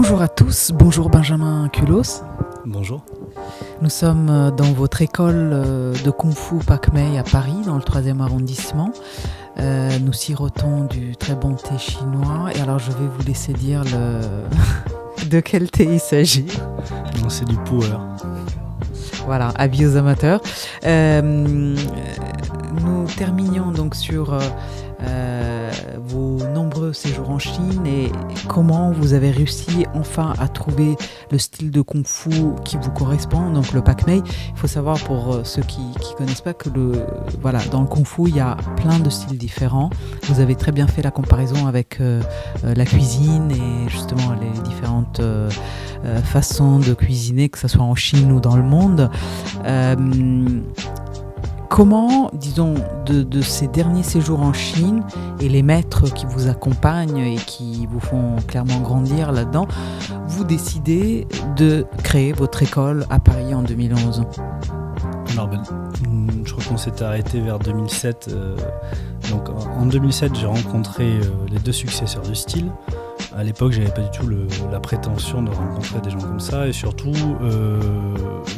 Bonjour à tous, bonjour Benjamin Culos. Bonjour. Nous sommes dans votre école de Kung Fu Pak Mei à Paris, dans le 3e arrondissement. Nous sirotons du très bon thé chinois. Et alors, je vais vous laisser dire de quel thé il s'agit. Non, c'est du Pu'er. Voilà, avis aux amateurs. Nous terminions donc sur vos nombreux séjours en Chine et comment vous avez réussi enfin à trouver le style de Kung Fu qui vous correspond, donc le Pak Mei. Il faut savoir pour ceux qui ne connaissent pas que dans le Kung Fu, il y a plein de styles différents. Vous avez très bien fait la comparaison avec la cuisine et justement les différentes façons de cuisiner, que ce soit en Chine ou dans le monde. Comment, disons, de ces derniers séjours en Chine et les maîtres qui vous accompagnent et qui vous font clairement grandir là-dedans, vous décidez de créer votre école à Paris en 2011 ? Alors, je crois qu'on s'était arrêté vers 2007. Donc, en 2007, j'ai rencontré les deux successeurs du style. À l'époque, j'avais pas du tout la prétention de rencontrer des gens comme ça. Et surtout,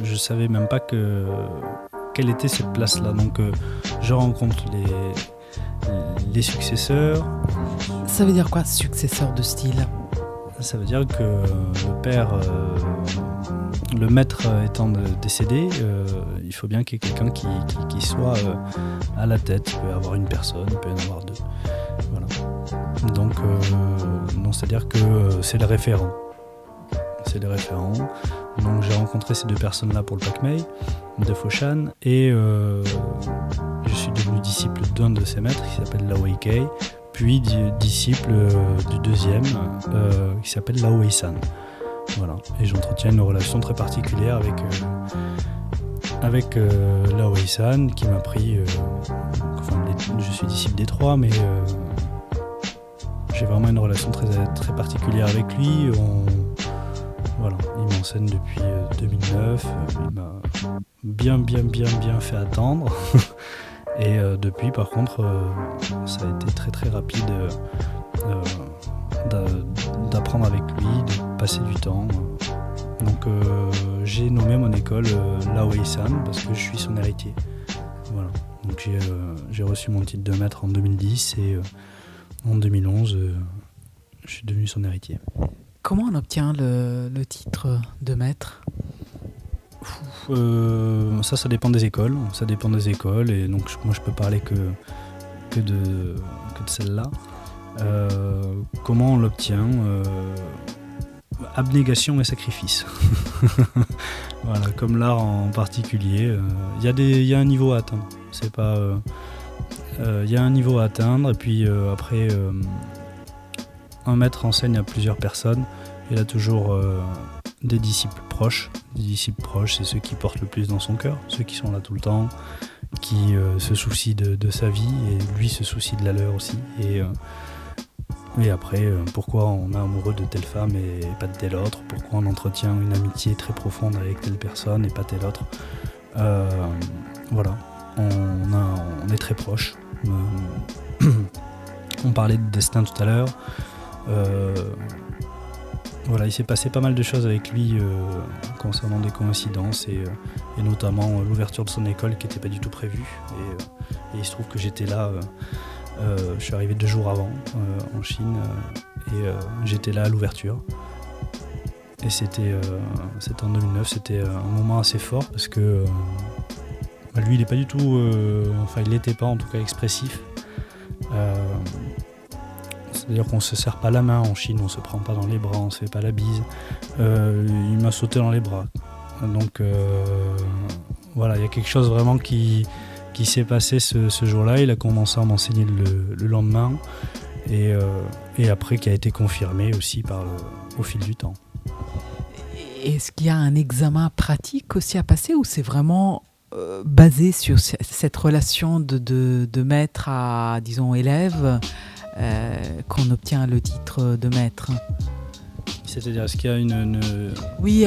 je savais même pas quelle était cette place-là. Donc je rencontre les successeurs. Ça veut dire quoi, successeur de style ? Ça veut dire que le père, le maître étant décédé, il faut bien qu'il y ait quelqu'un qui soit à la tête. Il peut y avoir une personne, il peut y en avoir deux. Voilà. Donc, c'est-à-dire que c'est le référent. C'est les référents. Donc j'ai rencontré ces deux personnes-là pour le Pak Mei de Foshan et je suis devenu disciple d'un de ces maîtres qui s'appelle Lao Wei-Kei, puis disciple du deuxième qui s'appelle Lao Wei-San. Voilà. Et j'entretiens une relation très particulière avec Lao Wei-San qui m'a pris. Je suis disciple des trois, mais j'ai vraiment une relation très, très particulière avec lui. Voilà, il m'enseigne depuis 2009, il m'a bien fait attendre et depuis par contre ça a été très très rapide d'apprendre avec lui, de passer du temps. Donc j'ai nommé mon école Lao Wei-San parce que je suis son héritier. Voilà, donc j'ai reçu mon titre de maître en 2010 et en 2011 je suis devenu son héritier. Comment on obtient le titre de maître ? Ça dépend des écoles. Ça dépend des écoles et donc moi je peux parler que de celle-là. Comment on l'obtient ? Abnégation et sacrifice. Voilà, comme l'art en particulier. Il y a un niveau à atteindre. C'est pas. Il y a un niveau à atteindre et puis après. Un maître enseigne à plusieurs personnes. Il a toujours des disciples proches. Des disciples proches, c'est ceux qui portent le plus dans son cœur, ceux qui sont là tout le temps, qui se soucient de sa vie et lui se soucie de la leur aussi. Et après, pourquoi on est amoureux de telle femme et pas de telle autre, pourquoi on entretient une amitié très profonde avec telle personne et pas telle autre. Voilà, on est très proches. On parlait de destin tout à l'heure. Voilà, il s'est passé pas mal de choses avec lui concernant des coïncidences et notamment l'ouverture de son école qui n'était pas du tout prévue et il se trouve que j'étais là, je suis arrivé 2 jours avant en Chine et j'étais là à l'ouverture et c'était en 2009, c'était un moment assez fort parce que lui il n'est pas du tout, il n'était pas en tout cas expressif. C'est-à-dire qu'on se serre pas la main en Chine, on se prend pas dans les bras, on se fait pas la bise. Il m'a sauté dans les bras. Donc voilà, il y a quelque chose vraiment qui s'est passé ce jour-là. Il a commencé à m'enseigner le lendemain et après qui a été confirmé aussi au fil du temps. Est-ce qu'il y a un examen pratique aussi à passer ou c'est vraiment basé sur cette relation de maître à, disons, élève qu'on obtient le titre de maître ? C'est-à-dire, est-ce qu'il y a une... Oui,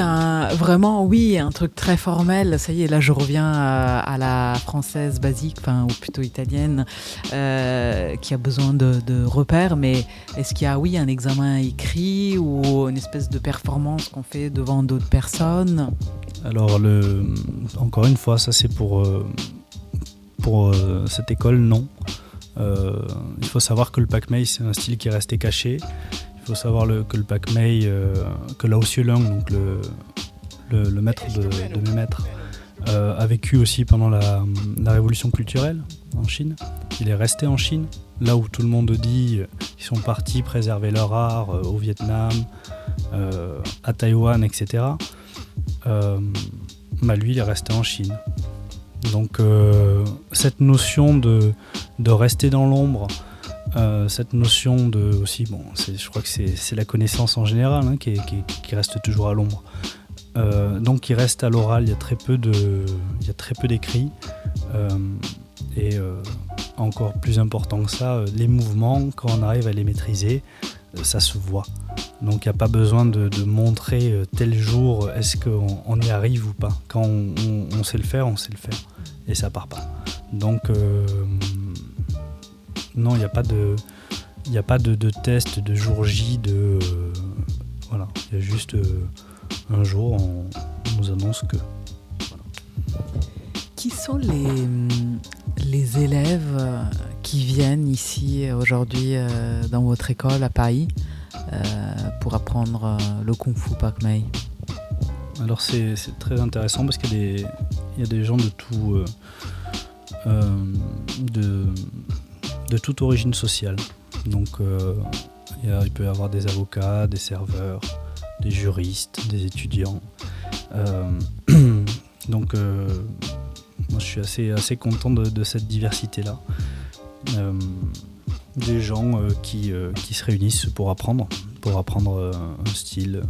vraiment, oui, un truc très formel. Ça y est, là, je reviens à la française basique, ou plutôt italienne, qui a besoin de repères. Mais est-ce qu'il y a, oui, un examen écrit ou une espèce de performance qu'on fait devant d'autres personnes? Alors, encore une fois, ça c'est pour cette école, non. Il faut savoir que le Pak-mei, c'est un style qui est resté caché. Il faut savoir que le Pak-mei, que Lao Tzu-lung, donc le maître de mes maîtres, a vécu aussi pendant la révolution culturelle en Chine. Il est resté en Chine, là où tout le monde dit qu'ils sont partis préserver leur art au Vietnam, à Taïwan, etc. Lui, il est resté en Chine. Donc cette notion de rester dans l'ombre, cette notion de aussi, je crois que c'est la connaissance en général qui reste toujours à l'ombre. Donc il reste à l'oral, il y a très peu d'écrits. Et encore plus important que ça, les mouvements, quand on arrive à les maîtriser, ça se voit. Donc il n'y a pas besoin de montrer tel jour, est-ce qu'on y arrive ou pas. Quand on sait le faire, on sait le faire. Et ça part pas. Donc non, il n'y a pas de test de jour J. Voilà. Il y a juste un jour, on nous annonce que... Voilà. Qui sont les élèves qui viennent ici aujourd'hui dans votre école à Paris pour apprendre le Kung Fu Pak-mei? Alors c'est très intéressant parce qu'il y a des gens de tout, de toute origine sociale. Donc il peut y avoir des avocats, des serveurs, des juristes, des étudiants. Donc moi je suis assez content de cette diversité-là. Des gens qui se réunissent pour apprendre un style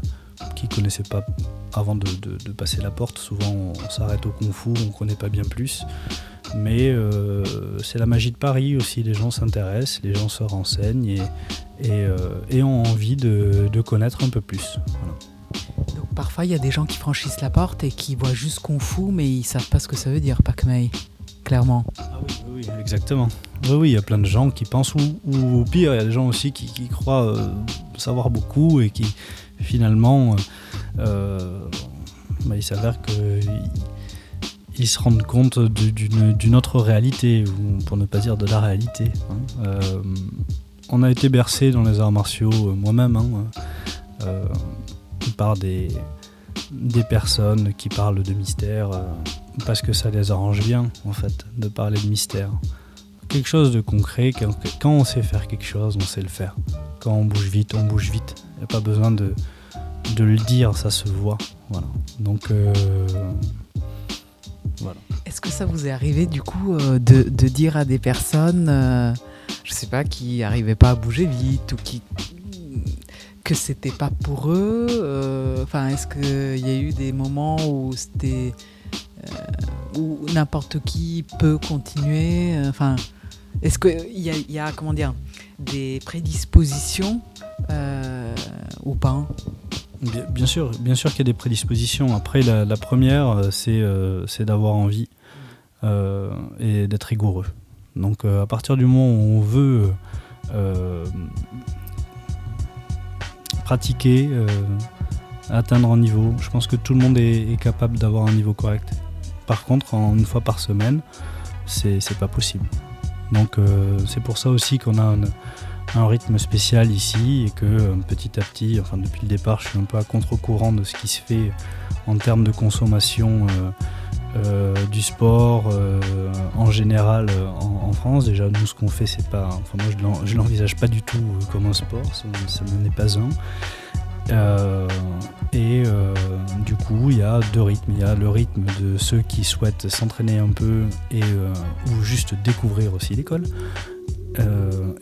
qu'ils ne connaissaient pas avant de passer la porte. Souvent on s'arrête au Kung Fu, on ne connaît pas bien plus. Mais c'est la magie de Paris aussi, les gens s'intéressent, les gens se renseignent et ont envie de connaître un peu plus. Voilà. Donc parfois il y a des gens qui franchissent la porte et qui voient juste Kung Fu mais ils ne savent pas ce que ça veut dire Pak-mei, clairement. Ah oui, exactement. Oui, il y a plein de gens qui pensent, ou pire, il y a des gens aussi qui croient savoir beaucoup et qui finalement il s'avère qu'ils se rendent compte d'une autre réalité, ou pour ne pas dire de la réalité. On a été bercé dans les arts martiaux, moi-même, par des personnes qui parlent de mystère parce que ça les arrange bien, en fait, de parler de mystère. Quelque chose de concret, quand on sait faire quelque chose, on sait le faire. Quand on bouge vite, on bouge vite. Il n'y a pas besoin de le dire, ça se voit. Voilà. Donc, voilà. Est-ce que ça vous est arrivé, du coup, de dire à des personnes, je sais pas, qui n'arrivaient pas à bouger vite ou que c'était pas pour eux? Est-ce qu'il y a eu des moments où c'était... où n'importe qui peut continuer? Est-ce qu'il y a comment dire, des prédispositions ou pas? Bien sûr qu'il y a des prédispositions. Après, la première, c'est d'avoir envie et d'être rigoureux. Donc, à partir du moment où on veut pratiquer, atteindre un niveau, je pense que tout le monde est capable d'avoir un niveau correct. Par contre, une fois par semaine, c'est pas possible. Donc c'est pour ça aussi qu'on a un rythme spécial ici et que petit à petit, depuis le départ, je suis un peu à contre-courant de ce qui se fait en termes de consommation du sport en général en France. Déjà, nous, ce qu'on fait, c'est pas... moi, je l'envisage pas du tout comme un sport, ça n'en est pas un. Du coup, il y a deux rythmes. Il y a le rythme de ceux qui souhaitent s'entraîner un peu ou juste découvrir aussi l'école.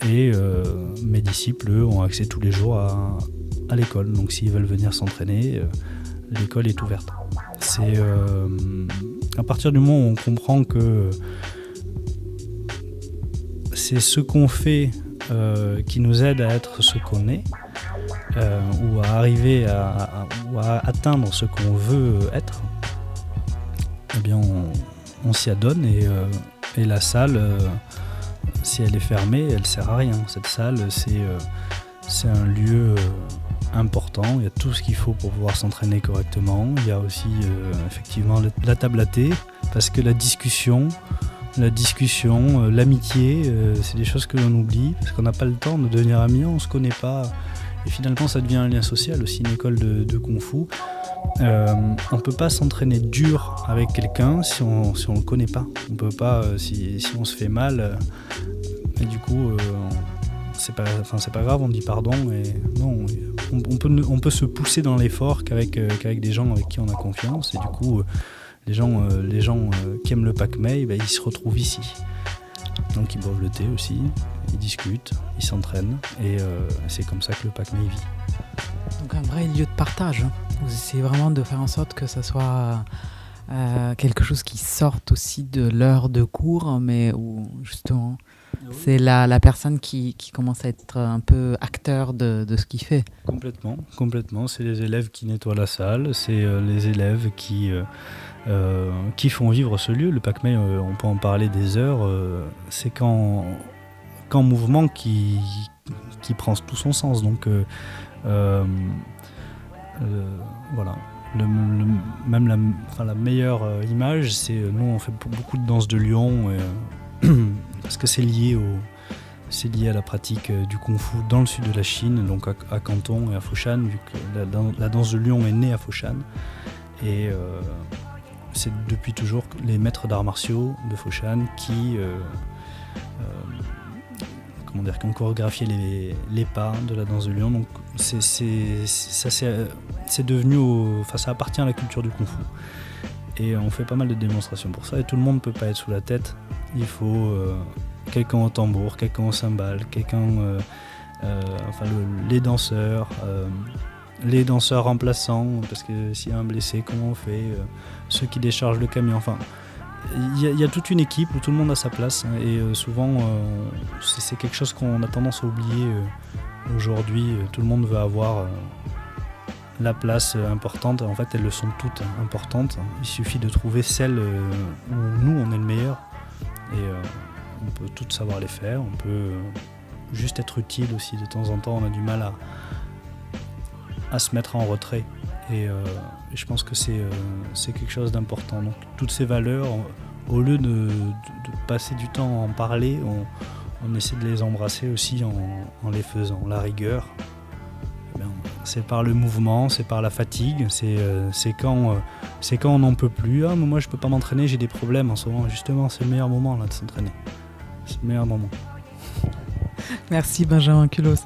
Mes disciples, eux, ont accès tous les jours à l'école. Donc s'ils veulent venir s'entraîner, l'école est ouverte. C'est à partir du moment où on comprend que c'est ce qu'on fait qui nous aide à être ce qu'on est, ou à arriver ou à atteindre ce qu'on veut être, eh bien on s'y adonne et la salle, si elle est fermée, elle sert à rien. Cette salle, c'est un lieu important, il y a tout ce qu'il faut pour pouvoir s'entraîner correctement. Il y a aussi effectivement la table à thé, parce que la discussion, l'amitié, c'est des choses que l'on oublie, parce qu'on n'a pas le temps de devenir amis, on ne se connaît pas. Et finalement, ça devient un lien social aussi, une école de kung-fu. On ne peut pas s'entraîner dur avec quelqu'un si on ne le connaît pas. On peut pas, si on se fait mal, et du coup, c'est pas grave, on dit pardon. Et non, on peut se pousser dans l'effort qu'avec des gens avec qui on a confiance. Et du coup, les gens qui aiment le Pak Mei, ils se retrouvent ici. Donc ils boivent le thé aussi, ils discutent, ils s'entraînent, et c'est comme ça que le Pak Mei vit. Donc un vrai lieu de partage. Vous essayez vraiment de faire en sorte que ça soit quelque chose qui sorte aussi de l'heure de cours, mais où justement c'est la personne qui commence à être un peu acteur de ce qu'il fait. Complètement. C'est les élèves qui nettoient la salle, c'est les élèves qui font vivre ce lieu. Le Pak Mei, on peut en parler des heures, c'est qu'en mouvement qui prend tout son sens. Donc voilà. La meilleure image, c'est nous on fait beaucoup de danse de lion, parce que c'est lié à la pratique du kung-fu dans le sud de la Chine, donc à Canton et à Foshan, vu que la danse de lion est née à Foshan. Et c'est depuis toujours les maîtres d'arts martiaux de Foshan qui ont chorégraphié les pas de la danse de lion. Donc ça appartient à la culture du kung-fu. Et on fait pas mal de démonstrations pour ça, et tout le monde ne peut pas être sous la tête. Il faut quelqu'un au tambour, quelqu'un au cymbale, les danseurs remplaçants, parce que s'il y a un blessé, comment on fait, ceux qui déchargent le camion, il y a toute une équipe où tout le monde a sa place, et souvent c'est quelque chose qu'on a tendance à oublier aujourd'hui. Tout le monde veut avoir la place importante. En fait, elles le sont toutes importantes. Il suffit de trouver celle où nous on est le meilleur, et on peut toutes savoir les faire. On peut juste être utile aussi. De temps en temps, on a du mal à se mettre en retrait, et je pense que c'est quelque chose d'important. Donc toutes ces valeurs, au lieu de passer du temps à en parler, on essaie de les embrasser aussi en les faisant. La rigueur, c'est par le mouvement, c'est par la fatigue, c'est quand on n'en peut plus. Ah, mais moi je peux pas m'entraîner, j'ai des problèmes en ce moment. Justement, c'est le meilleur moment là de s'entraîner. C'est le meilleur moment. Merci Benjamin Culos.